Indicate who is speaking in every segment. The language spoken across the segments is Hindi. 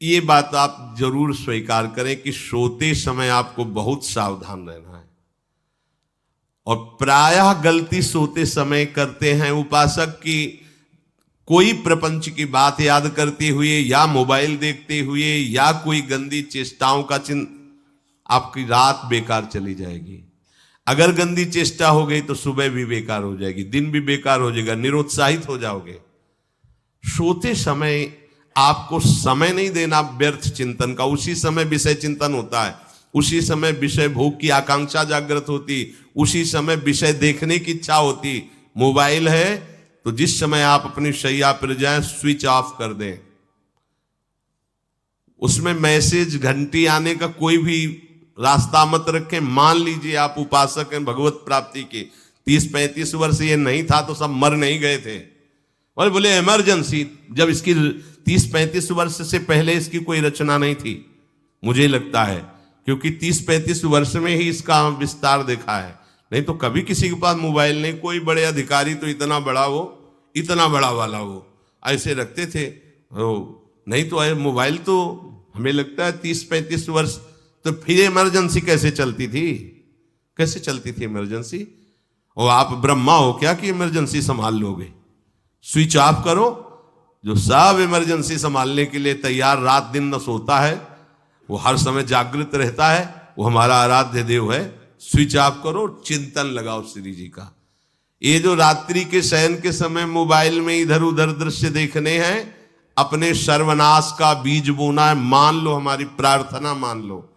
Speaker 1: ये बात आप जरूर स्वीकार करें कि सोते समय आपको बहुत सावधान रहना है। और प्रायः गलती सोते समय करते हैं उपासक की, कोई प्रपंच की बात याद करते हुए या मोबाइल देखते हुए या कोई गंदी चेष्टाओं का आपकी रात बेकार चली जाएगी। अगर गंदी चेष्टा हो गई तो सुबह भी बेकार हो जाएगी, दिन भी बेकार हो जाएगा, निरुत्साहित हो जाओगे। सोते समय आपको समय नहीं देना व्यर्थ चिंतन का। उसी समय विषय चिंतन होता है, उसी समय विषय भोग की आकांक्षा जागृत होती, उसी समय विषय देखने की इच्छा होती। मोबाइल है तो जिस समय आप अपनी शैया पर जाएं स्विच ऑफ कर दें। उसमें मैसेज घंटी आने का कोई भी रास्ता मत रखें। मान लीजिए आप उपासक हैं भगवत प्राप्ति के, 30-35 वर्ष ये नहीं था तो सब मर नहीं गए थे। और बोले इमरजेंसी, जब इसकी 30-35 वर्ष से पहले इसकी कोई रचना नहीं थी, मुझे लगता है, क्योंकि 30-35 वर्ष में ही इसका विस्तार देखा है। नहीं तो कभी किसी के पास मोबाइल नहीं। कोई बड़े अधिकारी तो इतना बड़ा वो, इतना बड़ा वाला वो ऐसे रखते थे। नहीं तो मोबाइल तो हमें लगता है 30-35 वर्ष। तो फिर इमरजेंसी कैसे चलती थी? कैसे चलती थी इमरजेंसी? और आप ब्रह्मा हो क्या कि इमरजेंसी संभाल लोगे? स्विच ऑफ करो। जो सब इमरजेंसी संभालने के लिए तैयार रात दिन न सोता है, वो हर समय जागृत रहता है, वो हमारा आराध्य देव है। स्विच ऑफ करो, चिंतन लगाओ श्री जी का। ये जो रात्रि के शयन के समय मोबाइल में इधर उधर दृश्य देखने हैं, अपने सर्वनाश का बीज बोना है। मान लो, हमारी प्रार्थना मान लो,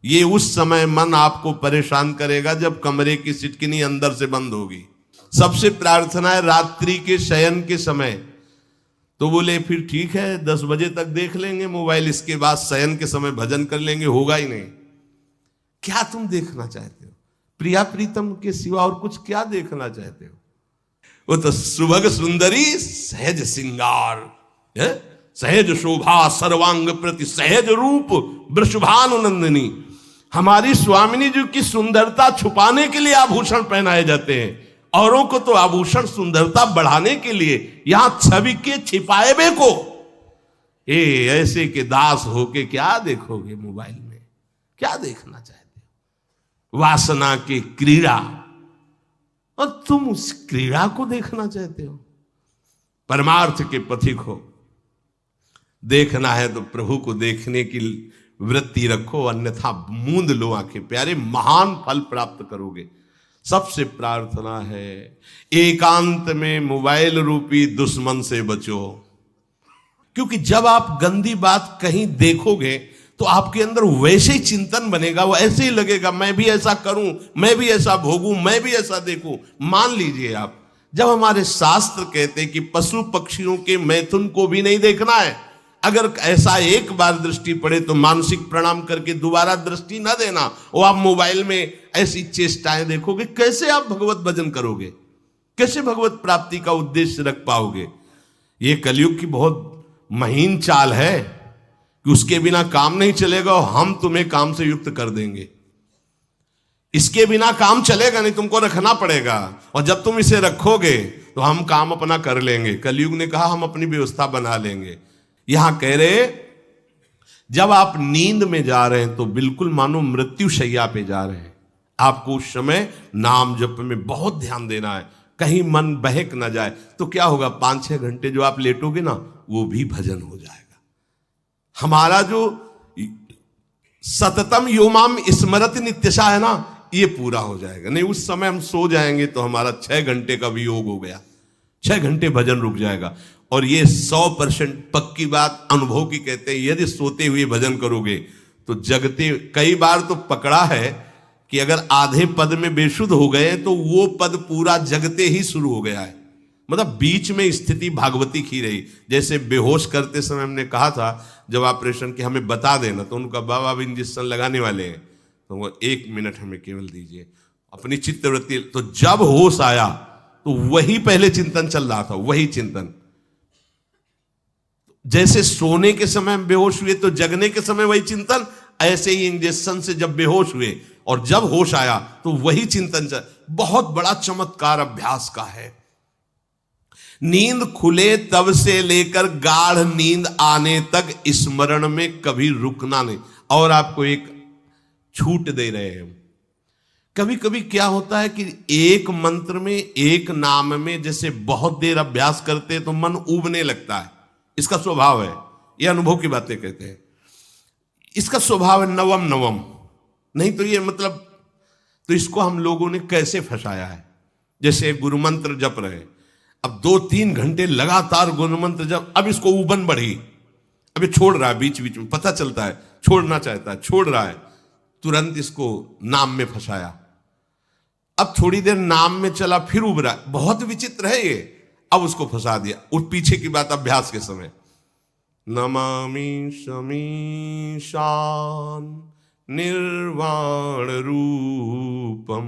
Speaker 1: ये उस समय मन आपको परेशान करेगा जब कमरे की सिटकिनी अंदर से बंद होगी। सबसे प्रार्थना है रात्रि के शयन के समय। तो बोले फिर ठीक है 10 बजे तक देख लेंगे मोबाइल, इसके बाद शयन के समय भजन कर लेंगे। होगा ही नहीं। क्या तुम देखना चाहते हो? प्रिया प्रीतम के सिवा और कुछ क्या देखना चाहते हो? वो तो सुभग सुंदरी सहज सिंगार, सहज शोभा सर्वांग प्रति सहज रूप वृषभानुनंदिनी। हमारी स्वामिनी जी की सुंदरता छुपाने के लिए आभूषण पहनाए जाते हैं, औरों को तो आभूषण सुंदरता बढ़ाने के लिए। यहां छवि के छिपाए बे को ऐसे के दास होके क्या देखोगे मोबाइल में? क्या देखना चाहते हो? वासना की क्रीड़ा, और तुम उस क्रीड़ा को देखना चाहते हो। परमार्थ के पथिक हो। देखना है तो प्रभु को देखने की वृत्ति रखो, अन्यथा मूंद लो आंखें। प्यारे, महान फल प्राप्त करोगे। सबसे प्रार्थना है एकांत में मोबाइल रूपी दुश्मन से बचो। क्योंकि जब आप गंदी बात कहीं देखोगे तो आपके अंदर वैसे ही चिंतन बनेगा। वो ऐसे ही लगेगा, मैं भी ऐसा करूं, मैं भी ऐसा भोगूं, मैं भी ऐसा देखूं। मान लीजिए आप, जब हमारे शास्त्र कहते हैं कि पशु पक्षियों के मैथुन को भी नहीं देखना है, अगर ऐसा एक बार दृष्टि पड़े तो मानसिक प्रणाम करके दोबारा दृष्टि ना देना। और आप मोबाइल में ऐसी चेष्टाएं देखोगे, कैसे आप भगवत भजन करोगे? कैसे भगवत प्राप्ति का उद्देश्य रख पाओगे? ये कलयुग की बहुत महीन चाल है कि उसके बिना काम नहीं चलेगा और हम तुम्हें काम से युक्त कर देंगे। इसके बिना काम चलेगा नहीं, तुमको रखना पड़ेगा। और जब तुम इसे रखोगे तो हम काम अपना कर लेंगे। कलयुग ने कहा हम अपनी व्यवस्था बना लेंगे। यहां कह रहे, जब आप नींद में जा रहे हैं तो बिल्कुल मानो मृत्यु शैया पे जा रहे हैं। आपको उस समय नाम जप में बहुत ध्यान देना है, कहीं मन बहक ना जाए। तो क्या होगा, 5-6 घंटे जो आप लेटोगे ना, वो भी भजन हो जाएगा। हमारा जो सततम योमाम स्मरति नित्यशा है ना, ये पूरा हो जाएगा। नहीं, उस समय हम सो जाएंगे तो हमारा 6 घंटे का वियोग हो गया, 6 घंटे भजन रुक जाएगा। और ये 100% पक्की बात अनुभव की कहते हैं। यदि सोते हुए भजन करोगे तो जगते, कई बार तो पकड़ा है कि अगर आधे पद में बेशुद्ध हो गए तो वो पद पूरा जगते ही शुरू हो गया है। मतलब बीच में स्थिति भागवती की रही। जैसे बेहोश करते समय हमने कहा था, जब ऑपरेशन के हमें बता देना, तो उनका बाबा अब इंजेक्शन लगाने वाले हैं, तो वो 1 मिनट हमें केवल दीजिए, अपनी चित्तवृत्ति। तो जब होश आया तो वही पहले चिंतन चल रहा था, वही चिंतन। जैसे सोने के समय बेहोश हुए तो जगने के समय वही चिंतन, ऐसे ही इंजेक्शन से जब बेहोश हुए और जब होश आया तो वही चिंतन चल। बहुत बड़ा चमत्कार अभ्यास का है। नींद खुले तब से लेकर गाढ़ नींद आने तक स्मरण में कभी रुकना नहीं। और आपको एक छूट दे रहे हैं। कभी कभी क्या होता है कि एक मंत्र में, एक नाम में जैसे बहुत देर अभ्यास करते हैं तो मन उबने लगता है। इसका स्वभाव है, ये अनुभव की बातें कहते हैं। इसका स्वभाव है नवम नवम, नहीं तो ये मतलब, तो इसको हम लोगों ने कैसे फंसाया है। जैसे गुरु मंत्र जप रहे, अब 2-3 घंटे लगातार गुरु मंत्र जप, अब इसको उबन बढ़ी, अब ये छोड़ रहा है, बीच बीच में पता चलता है छोड़ना चाहता है, छोड़ रहा है, तुरंत इसको नाम में फंसाया। अब थोड़ी देर नाम में चला, फिर उब रहा है, बहुत विचित्र है ये। अब उसको फंसा दिया। उस पीछे की बात अभ्यास के समय, नमामि शमीशान निर्वाण रूपम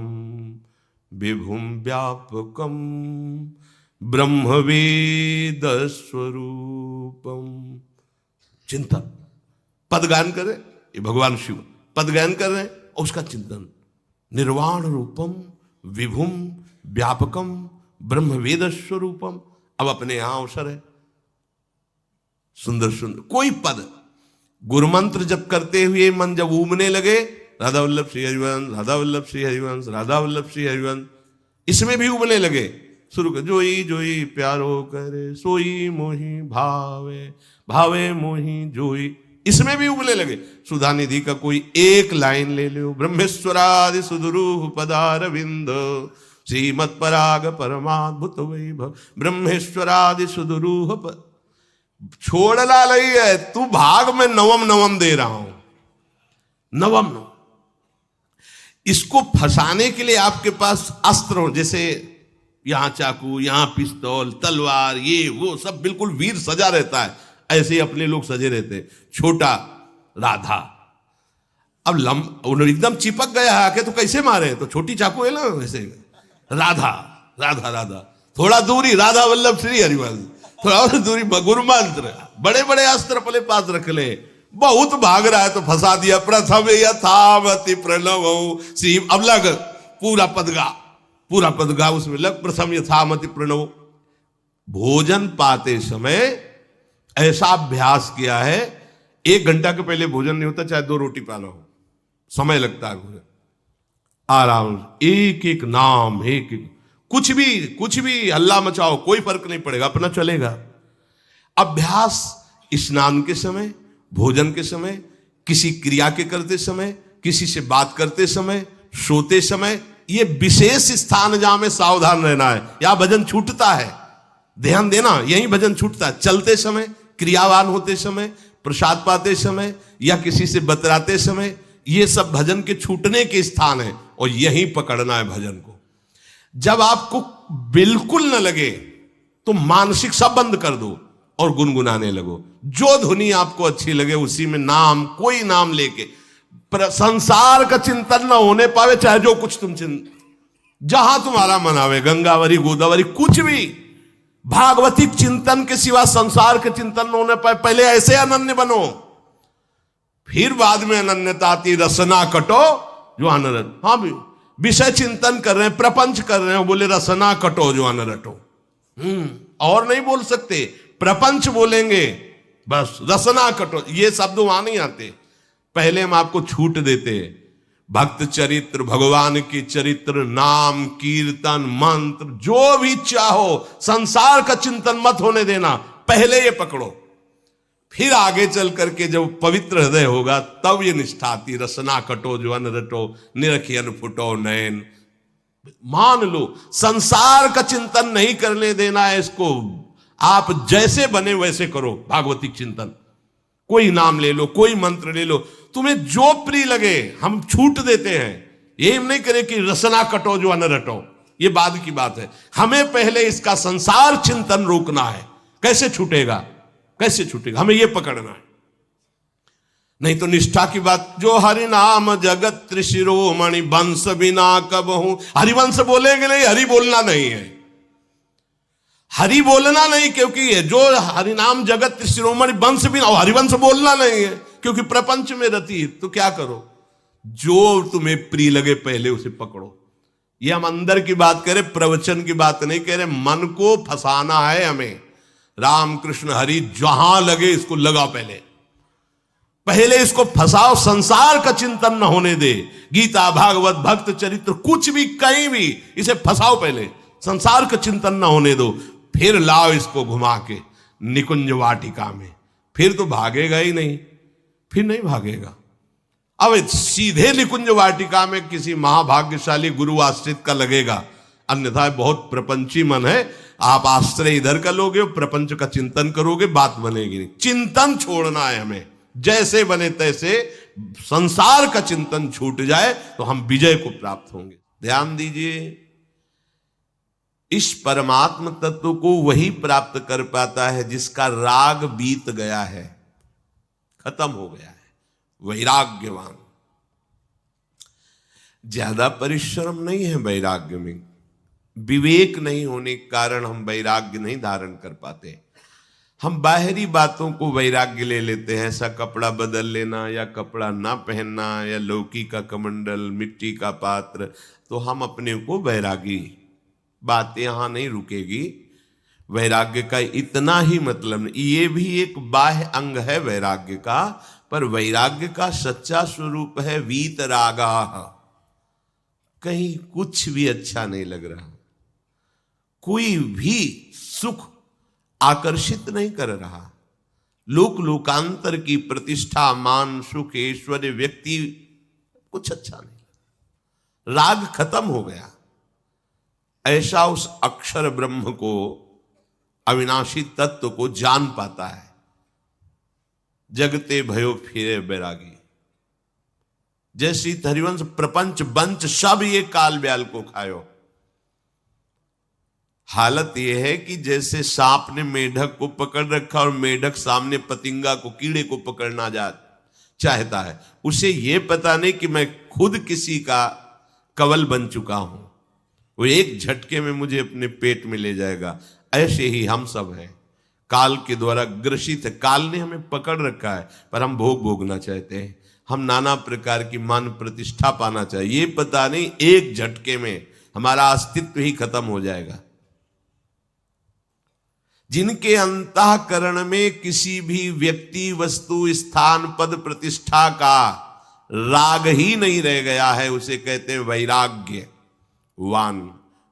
Speaker 1: विभुम व्यापकम ब्रह्मवेद स्वरूपम। चिंतन, पदगान करे, ये भगवान शिव पदगान कर रहे हैं और उसका चिंतन, निर्वाण रूपम विभुम व्यापकम ब्रह्मवेद स्वरूपम। अब अपने यहां अवसर है, सुंदर सुंदर कोई पद गुरुमंत्र जब करते हुए मन जब उबने लगे, राधा वल्लभ श्री हरिवंश, राधा वल्लभ श्री हरिवंश, राधा वल्लभ श्री हरिवंश, इसमें भी उबने लगे, शुरू कर, जोई जोई प्यारो करे सोई मोही भावे, भावे मोही जोई, इसमें भी उबने लगे। सुधा निधि का कोई एक लाइन ले लो, ब्रह्मेश्वरादि सुदुरूह पदारविंद श्रीमत् पराग परमाद्भुत वैभव, ब्रह्मेश्वरादि सुदुरूह छोड़ना नहीं है, तू भाग में नवम नवम दे रहा हूं, नवम नवम। इसको फंसाने के लिए आपके पास अस्त्र हो, जैसे यहां चाकू, यहां पिस्तौल, तलवार, ये वो सब बिल्कुल वीर सजा रहता है, ऐसे ही अपने लोग सजे रहते। छोटा राधा, अब एकदम चिपक गया आके तो कैसे मारे, तो छोटी चाकू है ना वैसे, राधा राधा राधा, थोड़ा दूरी राधा वल्लभ श्री हरिवंश, थोड़ा और दूरी गुरु मंत्र, बड़े बड़े अस्त्र अपने पास रख ले, बहुत भाग रहा है तो फंसा दिया। प्रथम यथावति प्रणव श्री, अब लग पूरा पदगा, पूरा पदगा उसमें लग, प्रथम यथामति प्रणव। भोजन पाते समय ऐसा अभ्यास किया है, 1 घंटा के पहले भोजन नहीं होता, चाहे 2 रोटी पाना हो, समय लगता है भोजन, आराम, एक एक नाम, एक एक, कुछ भी हल्ला मचाओ, कोई फर्क नहीं पड़ेगा, अपना चलेगा। अभ्यास स्नान के समय, भोजन के समय, किसी क्रिया के करते समय, किसी से बात करते समय, सोते समय, ये विशेष स्थान जहां में सावधान रहना है। यहां भजन छूटता है, ध्यान देना, यही भजन छूटता है। चलते समय, क्रियावान होते समय, प्रसाद पाते समय या किसी से बतराते समय, ये सब भजन के छूटने के स्थान है और यहीं पकड़ना है भजन को। जब आपको बिल्कुल न लगे तो मानसिक सब बंद कर दो और गुनगुनाने लगो, जो धुनी आपको अच्छी लगे उसी में नाम, कोई नाम लेके, संसार का चिंतन न होने पावे, चाहे जो कुछ तुम जहां तुम्हारा मन आवे, गंगावरी गोदावरी, कुछ भी भागवतिक चिंतन के सिवा संसार के चिंतन न होने पाए। पहले ऐसे अनन्य बनो, फिर बाद में अनन्यता आती, रसना कटो जो अनरट। हाँ भी विषय चिंतन कर रहे हैं, प्रपंच कर रहे हैं, बोले रसना कटो जो अनरटो, और नहीं बोल सकते, प्रपंच बोलेंगे बस, रसना कटो, ये शब्द वहां नहीं आते। पहले हम आपको छूट देते, भक्त चरित्र, भगवान की चरित्र, नाम, कीर्तन, मंत्र, जो भी चाहो, संसार का चिंतन मत होने देना, पहले ये पकड़ो, फिर आगे चल करके जब पवित्र हृदय होगा तब ये निष्ठा आती, रसना कटो जो अन रटो, निरखियन फुटो नयन। मान लो संसार का चिंतन नहीं करने देना है इसको, आप जैसे बने वैसे करो भागवतिक चिंतन, कोई नाम ले लो, कोई मंत्र ले लो, तुम्हें जो प्रिय लगे। हम छूट देते हैं, ये हम नहीं करें कि रसना कटो जो अन रटो, ये बाद की बात है। हमें पहले इसका संसार चिंतन रोकना है। कैसे छूटेगा, कैसे छूटेगा, हमें यह पकड़ना है। नहीं तो निष्ठा की बात, जो हरि नाम जगत त्रिशिरोमणि वंश बिना कब हूं, हरिवंश बोलेंगे नहीं, हरि बोलना नहीं है, हरि बोलना नहीं, क्योंकि जो हरिनाम जगत त्रिशिरोमणि वंश बिना, और हरिवंश बोलना नहीं है क्योंकि प्रपंच में रति। तो क्या करो, जो तुम्हें प्रिय लगे पहले उसे पकड़ो, ये हम अंदर की बात करें, प्रवचन की बात नहीं कह रहे। मन को फंसाना है हमें। राम कृष्ण हरि जहां लगे इसको लगा, पहले इसको फंसाओ, संसार का चिंतन न होने दे। गीता भागवत भक्त चरित्र कुछ भी कहीं भी इसे फंसाओ, पहले संसार का चिंतन न होने दो, फिर लाओ इसको घुमा के निकुंज वाटिका में। फिर तो भागेगा ही नहीं, फिर नहीं भागेगा। अब सीधे निकुंज वाटिका में किसी महाभाग्यशाली गुरु आश्रित का लगेगा, अन्यथा बहुत प्रपंची मन है। आप आश्रय इधर का लोगे, प्रपंच का चिंतन करोगे, बात बनेगी नहीं। चिंतन छोड़ना है हमें, जैसे बने तैसे संसार का चिंतन छूट जाए तो हम विजय को प्राप्त होंगे। ध्यान दीजिए, इस परमात्म तत्व को वही प्राप्त कर पाता है जिसका राग बीत गया है, खत्म हो गया है, वैराग्यवान। ज्यादा परिश्रम नहीं है वैराग्य में, विवेक नहीं होने के कारण हम वैराग्य नहीं धारण कर पाते। हम बाहरी बातों को वैराग्य ले लेते हैं, ऐसा कपड़ा बदल लेना या कपड़ा ना पहनना या लौकी का कमंडल, मिट्टी का पात्र, तो हम अपने को वैरागी। बात यहां नहीं रुकेगी। वैराग्य का इतना ही मतलब नहीं, ये भी एक बाह्य अंग है वैराग्य का, पर वैराग्य का सच्चा स्वरूप है वीतरागा। कहीं कुछ भी अच्छा नहीं लग रहा, कोई भी सुख आकर्षित नहीं कर रहा, लोक लोकांतर की प्रतिष्ठा, मान, सुख, ऐश्वर्य, व्यक्ति कुछ अच्छा नहीं, राग खत्म हो गया। ऐसा उस अक्षर ब्रह्म को, अविनाशी तत्व को जान पाता है। जगते भयो फिरे बैरागी। जैसी हरिवंश प्रपंच बंच सब ये काल ब्याल को खायो। हालत यह है कि जैसे सांप ने मेढक को पकड़ रखा और मेढक सामने पतिंगा को, कीड़े को पकड़ना चाहता है। उसे यह पता नहीं कि मैं खुद किसी का कवल बन चुका हूं, वो एक झटके में मुझे अपने पेट में ले जाएगा। ऐसे ही हम सब हैं, काल के द्वारा ग्रसित है। काल ने हमें पकड़ रखा है, पर हम भोग भोगना चाहते हैं। हम नाना प्रकार की मान प्रतिष्ठा पाना चाहिए, ये पता नहीं एक झटके में हमारा अस्तित्व ही खत्म हो जाएगा। जिनके अंतःकरण में किसी भी व्यक्ति, वस्तु, स्थान, पद, प्रतिष्ठा का राग ही नहीं रह गया है, उसे कहते हैं वैराग्यवान।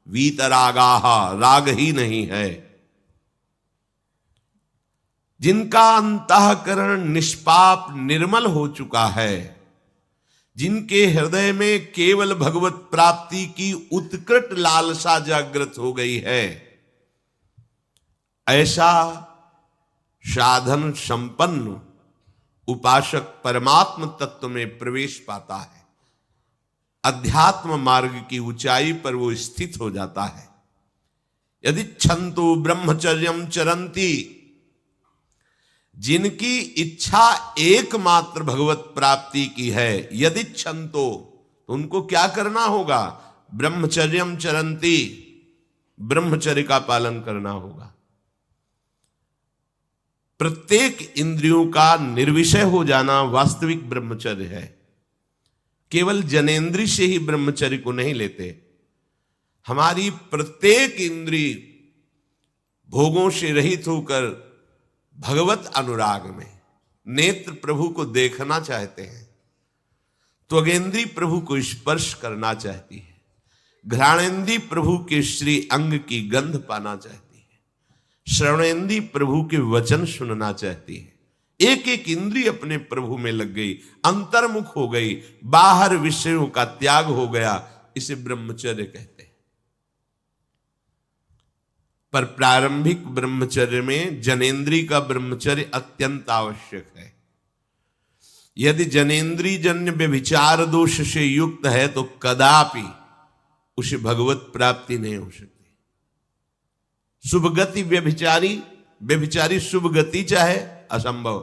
Speaker 1: वीतरागाः, राग ही नहीं है। जिनका अंतःकरण निष्पाप निर्मल हो चुका है, जिनके हृदय में केवल भगवत प्राप्ति की उत्कट लालसा जागृत हो गई है, ऐसा साधन संपन्न उपासक परमात्म तत्व में प्रवेश पाता है। अध्यात्म मार्ग की ऊंचाई पर वो स्थित हो जाता है। यदि छंतु ब्रह्मचर्यम चरंती, जिनकी इच्छा एकमात्र भगवत प्राप्ति की है, यदि छंतो, तो उनको क्या करना होगा? ब्रह्मचर्यम चरंती, ब्रह्मचर्य का पालन करना होगा। प्रत्येक इंद्रियों का निर्विषय हो जाना वास्तविक ब्रह्मचर्य है। केवल जनेन्द्रिय से ही ब्रह्मचर्य को नहीं लेते। हमारी प्रत्येक इंद्रिय भोगों से रहित होकर भगवत अनुराग में, नेत्र प्रभु को देखना चाहते हैं, त्वगेंद्री प्रभु को स्पर्श करना चाहती है, घ्राणेन्द्री प्रभु के श्री अंग की गंध पाना चाहती है, श्रवणेन्द्री प्रभु के वचन सुनना चाहती है। एक एक इंद्रिय अपने प्रभु में लग गई, अंतर्मुख हो गई, बाहर विषयों का त्याग हो गया। इसे ब्रह्मचर्य कहते हैं। पर प्रारंभिक ब्रह्मचर्य में जनेन्द्रिय का ब्रह्मचर्य अत्यंत आवश्यक है। यदि जनेन्द्रिय जन्य व्यभिचार दोष से युक्त है तो कदापि उसे भगवत प्राप्ति नहीं हो सकती। शुभ गति व्यभिचारी शुभ गति चाहे असंभव।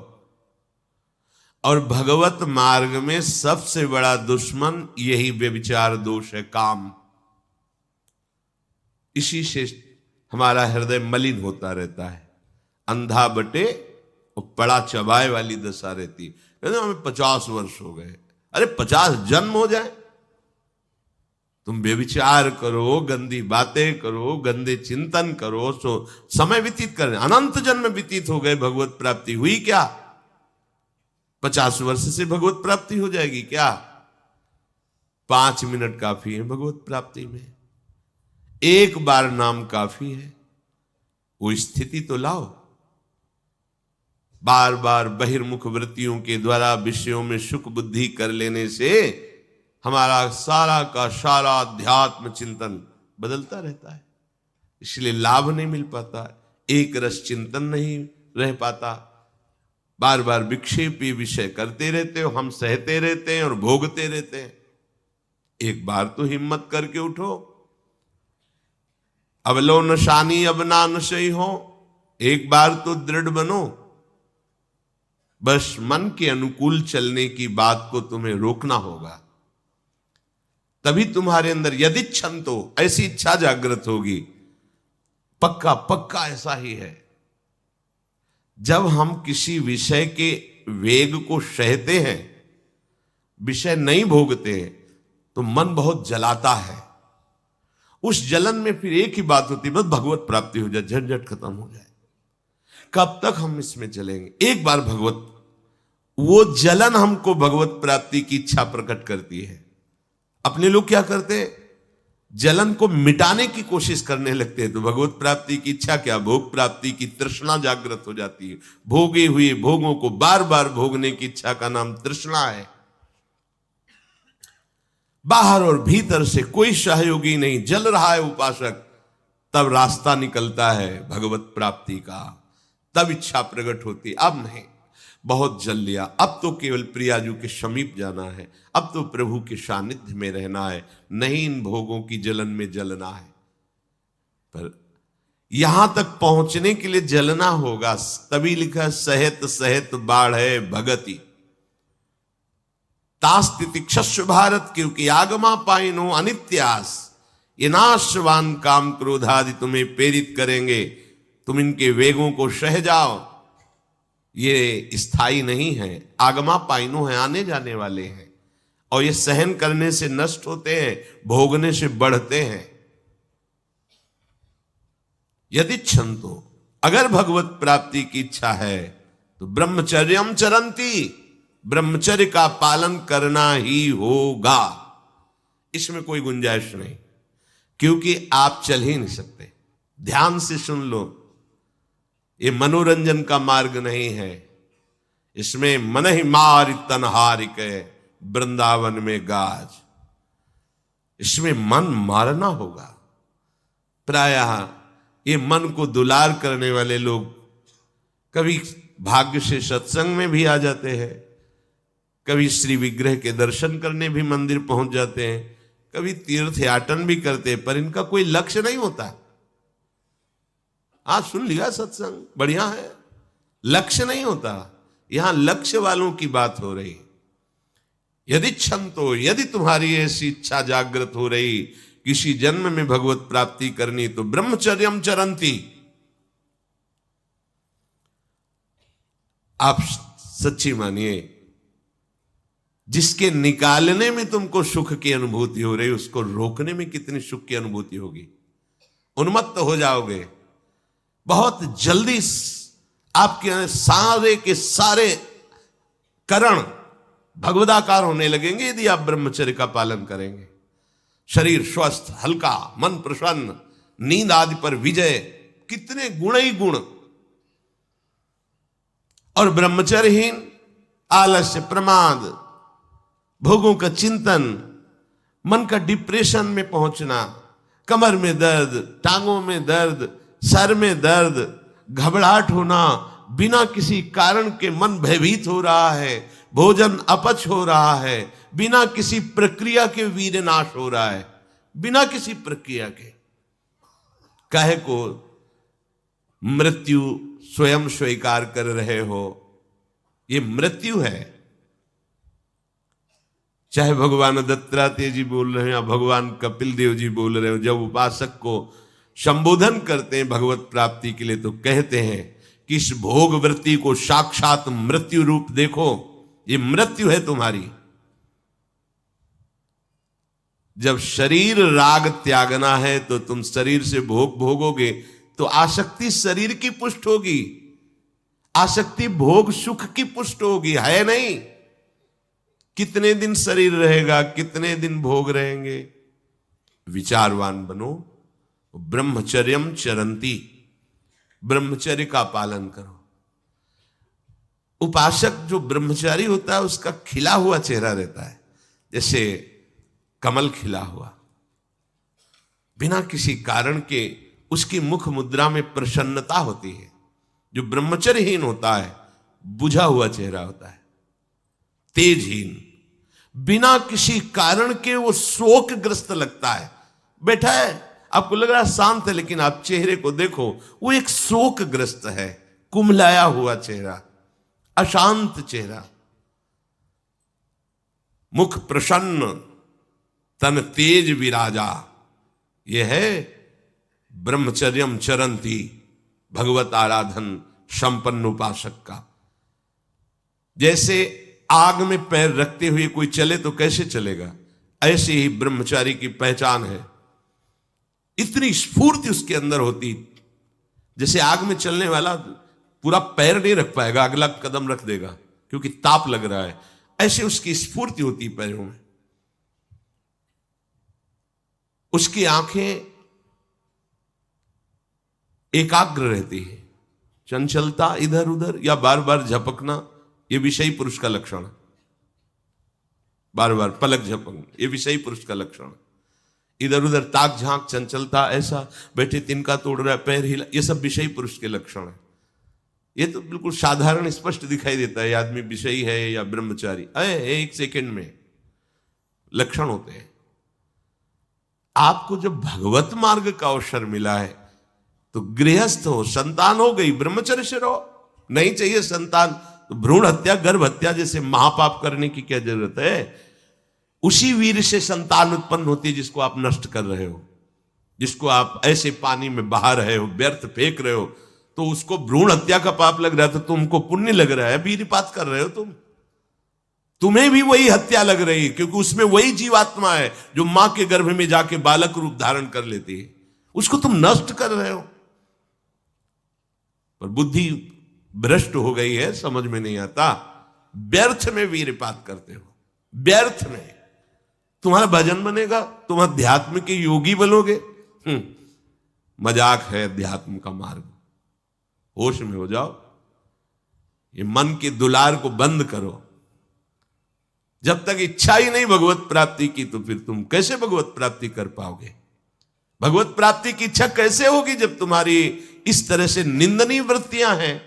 Speaker 1: और भगवत मार्ग में सबसे बड़ा दुश्मन यही व्यभिचार दोष है, काम। इसी से हमारा हृदय मलिन होता रहता है, अंधा बटे और पड़ा चबाए वाली दशा रहती है। हमें 50 वर्ष हो गए। अरे 50 जन्म हो जाए तुम व्यभिचार करो, गंदी बातें करो, गंदे चिंतन करो, सो समय व्यतीत कर, अनंत जन्म व्यतीत हो गए, भगवत प्राप्ति हुई क्या? 50 वर्ष से भगवत प्राप्ति हो जाएगी क्या? 5 मिनट काफी है भगवत प्राप्ति में, एक बार नाम काफी है। वो स्थिति तो लाओ। बार बार बहिर्मुख वृत्तियों के द्वारा विषयों में सुख बुद्धि कर लेने से हमारा सारा का सारा अध्यात्म चिंतन बदलता रहता है, इसलिए लाभ नहीं मिल पाता, एक रस चिंतन नहीं रह पाता। बार बार विक्षेपी विषय करते रहते हो, हम सहते रहते हैं और भोगते रहते हैं। एक बार तो हिम्मत करके उठो, अवलो नशानी अब ना नशई हो, एक बार तो दृढ़ बनो। बस मन के अनुकूल चलने की बात को तुम्हें रोकना होगा, तभी तुम्हारे अंदर यदि क्षण तो ऐसी इच्छा जागृत होगी। पक्का पक्का ऐसा ही है। जब हम किसी विषय के वेग को सहते हैं, विषय नहीं भोगते हैं, तो मन बहुत जलाता है। उस जलन में फिर एक ही बात होती है, बस भगवत प्राप्ति हो जाए, झंझट खत्म हो जाए। कब तक हम इसमें चलेंगे? एक बार भगवत, वो जलन हमको भगवत प्राप्ति की इच्छा प्रकट करती है। अपने लोग क्या करते हैं? जलन को मिटाने की कोशिश करने लगते हैं, तो भगवत प्राप्ति की इच्छा क्या, भोग प्राप्ति की तृष्णा जागृत हो जाती है। भोगे हुए भोगों को बार बार भोगने की इच्छा का नाम तृष्णा है। बाहर और भीतर से कोई सहयोगी नहीं, जल रहा है उपासक, तब रास्ता निकलता है भगवत प्राप्ति का, तब इच्छा प्रकट होती। अब नहीं, बहुत जल लिया, अब तो केवल प्रियाजू के समीप जाना है, अब तो प्रभु के सानिध्य में रहना है, नहीं इन भोगों की जलन में जलना है। पर यहां तक पहुंचने के लिए जलना होगा, तभी लिखा सहित सहित बाढ़ भगति तास्तितिक्षस्व भारत, क्योंकि आगमा पाइनो अनित्यास, ये नाशवान काम क्रोधादि तुम्हें प्रेरित करेंगे, तुम इनके वेगों को सह जाओ। ये स्थायी नहीं है, आगमा पाइनो है, आने जाने वाले हैं, और ये सहन करने से नष्ट होते हैं, भोगने से बढ़ते हैं। यदि क्षंतो, अगर भगवत प्राप्ति की इच्छा है तो ब्रह्मचर्यम चरंती, ब्रह्मचर्य का पालन करना ही होगा, इसमें कोई गुंजाइश नहीं, क्योंकि आप चल ही नहीं सकते। ध्यान से सुन लो, ये मनोरंजन का मार्ग नहीं है, इसमें मन ही मार तनहारिक वृंदावन में गाज, इसमें मन मारना होगा। प्रायः ये मन को दुलार करने वाले लोग कभी भाग्य से सत्संग में भी आ जाते हैं, कभी श्री विग्रह के दर्शन करने भी मंदिर पहुंच जाते हैं, कभी तीर्थ याटन भी करते हैं, पर इनका कोई लक्ष्य नहीं होता। आज सुन लिया सत्संग, बढ़िया है, लक्ष्य नहीं होता। यहां लक्ष्य वालों की बात हो रही। यदि क्षम तो, यदि तुम्हारी ऐसी इच्छा जागृत हो रही किसी जन्म में भगवत प्राप्ति करनी, तो ब्रह्मचर्यम चरंती, आप सच्ची मानिए, जिसके निकालने में तुमको सुख की अनुभूति हो रही, उसको रोकने में कितनी सुख की अनुभूति होगी। उन्मत्त हो जाओगे, बहुत जल्दी आपके सारे के सारे करण भगवदाकार होने लगेंगे यदि आप ब्रह्मचर्य का पालन करेंगे। शरीर स्वस्थ, हल्का, मन प्रसन्न, नींद आदि पर विजय, कितने गुण ही गुण। और ब्रह्मचर्यहीन आलस्य, प्रमाद, भोगों का चिंतन, मन का डिप्रेशन में पहुंचना, कमर में दर्द, टांगों में दर्द, सर में दर्द, घबराहट होना, बिना किसी कारण के मन भयभीत हो रहा है, भोजन अपच हो रहा है, बिना किसी प्रक्रिया के वीर नाश हो रहा है, बिना किसी प्रक्रिया के। काहे को मृत्यु स्वयं स्वीकार कर रहे हो, ये मृत्यु है। चाहे भगवान दत्तात्रेय जी बोल रहे हैं या भगवान कपिल देव जी बोल रहे हो, जब उपासक को संबोधन करते हैं भगवत प्राप्ति के लिए, तो कहते हैं कि इस भोग वृत्ति को साक्षात मृत्यु रूप देखो, ये मृत्यु है तुम्हारी। जब शरीर राग त्यागना है तो तुम शरीर से भोग भोगोगे तो आसक्ति शरीर की पुष्ट होगी, आसक्ति भोग सुख की पुष्ट होगी, है नहीं। कितने दिन शरीर रहेगा, कितने दिन भोग रहेंगे। विचारवान बनो, ब्रह्मचर्यम चरंती, ब्रह्मचर्य का पालन करो। उपासक जो ब्रह्मचारी होता है उसका खिला हुआ चेहरा रहता है, जैसे कमल खिला हुआ, बिना किसी कारण के उसकी मुख मुद्रा में प्रसन्नता होती है। जो ब्रह्मचर्यहीन होता है बुझा हुआ चेहरा होता है, तेजहीन, बिना किसी कारण के वो शोकग्रस्त लगता है। बैठा है, आपको लग रहा है शांत है, लेकिन आप चेहरे को देखो, वो एक शोकग्रस्त है, कुम्हलाया हुआ चेहरा, अशांत चेहरा। मुख प्रसन्न, तन तेज विराजा, यह है ब्रह्मचर्यम चरंती, भगवत आराधन संपन्न उपासक का। जैसे आग में पैर रखते हुए कोई चले तो कैसे चलेगा, ऐसे ही ब्रह्मचारी की पहचान है। इतनी स्फूर्ति उसके अंदर होती, जैसे आग में चलने वाला पूरा पैर नहीं रख पाएगा, अगला कदम रख देगा क्योंकि ताप लग रहा है, ऐसे उसकी स्फूर्ति होती पैरों में। उसकी आंखें एकाग्र रहती है, चंचलता इधर उधर या बार बार झपकना यह विषयी पुरुष का लक्षण है। बार बार पलक झपकना यह विषयी पुरुष का लक्षण है। इधर उधर ताक झांक, चंचलता, ऐसा बैठे तिनका तोड़ रहा है, पैर हिला, यह सब विषयी पुरुष के लक्षण है। यह तो बिल्कुल साधारण स्पष्ट दिखाई देता है आदमी विषयी है या ब्रह्मचारी, एक सेकंड में लक्षण होते हैं। आपको जब भगवत मार्ग का अवसर मिला है तो गृहस्थ हो, संतान हो गई, ब्रह्मचर्य से रहो। नहीं चाहिए संतान तो भ्रूण हत्या, गर्भ हत्या जैसे महापाप करने की क्या जरूरत है। उसी वीर से संतान उत्पन्न होती है जिसको आप नष्ट कर रहे हो, जिसको आप ऐसे पानी में बहा रहे हो, व्यर्थ फेंक रहे हो, तो उसको भ्रूण हत्या का पाप लग रहा है, तो तुमको पुण्य लग रहा है, वीरपात कर रहे हो तुम्हें भी वही हत्या लग रही है, क्योंकि उसमें वही जीवात्मा है जो मां के गर्भ में जाके बालक रूप धारण कर लेती है, उसको तुम नष्ट कर रहे हो। पर बुद्धि भ्रष्ट हो गई है, समझ में नहीं आता, व्यर्थ में वीरपात करते हो, व्यर्थ में। तुम्हारा भजन बनेगा, तुम अध्यात्म के योगी बनोगे, मजाक है अध्यात्म का मार्ग। होश में हो जाओ, ये मन के दुलार को बंद करो। जब तक इच्छा ही नहीं भगवत प्राप्ति की, तो फिर तुम कैसे भगवत प्राप्ति कर पाओगे। भगवत प्राप्ति की इच्छा कैसे होगी जब तुम्हारी इस तरह से निंदनीय वृत्तियां हैं।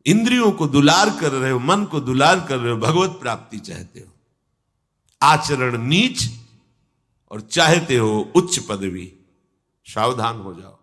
Speaker 1: इंद्रियों को दुलार कर रहे हो, मन को दुलार कर रहे हो, भगवत प्राप्ति चाहते हो, आचरण नीच और चाहते हो उच्च पदवी। सावधान हो जाओ।